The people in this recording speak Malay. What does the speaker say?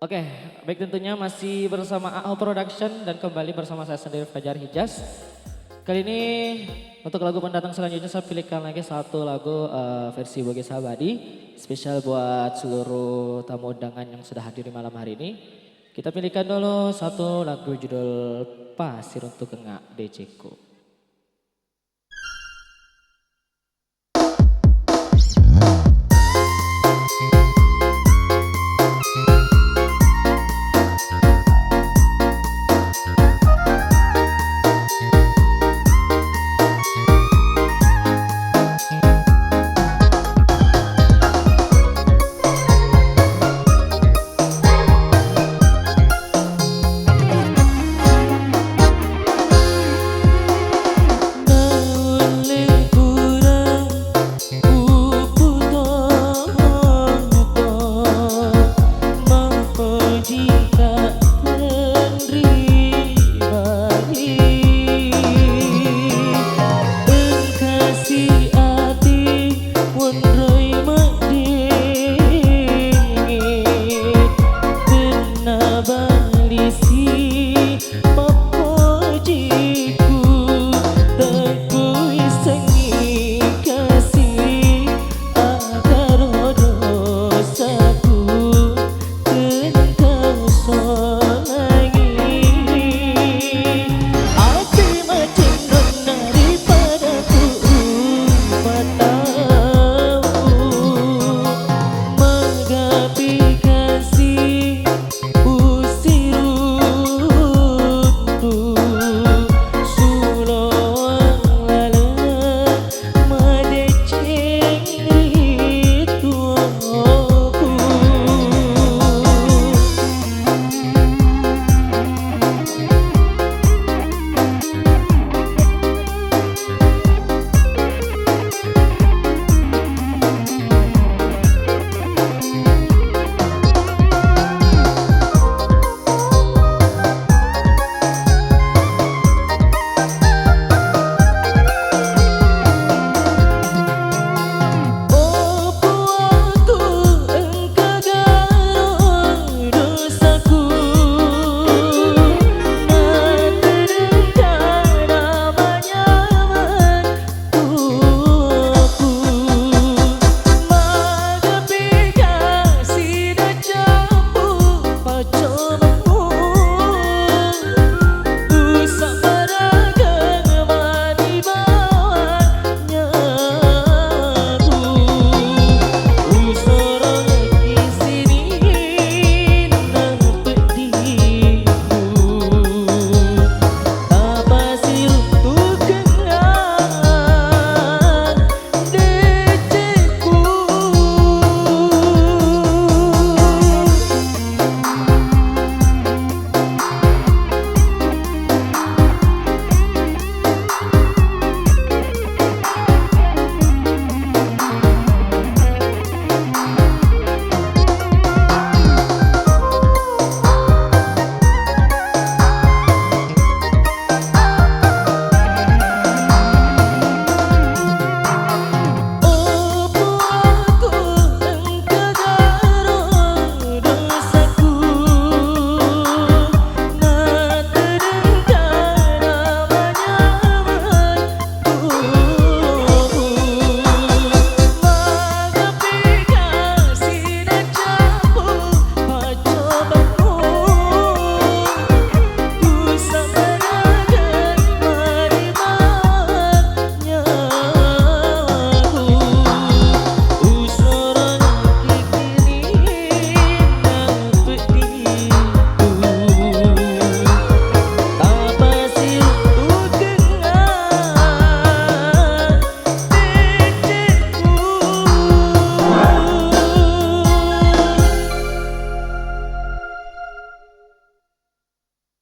Oke, baik tentunya masih bersama AO Production dan kembali bersama saya sendiri Fajar Hijaz. Kali ini untuk lagu pendatang selanjutnya saya pilihkan lagi satu lagu versi Boge Sabadi. Spesial buat seluruh tamu undangan yang sudah hadir di malam hari ini. Kita pilihkan dulu satu lagu judul Pasir untuk Engak DJku.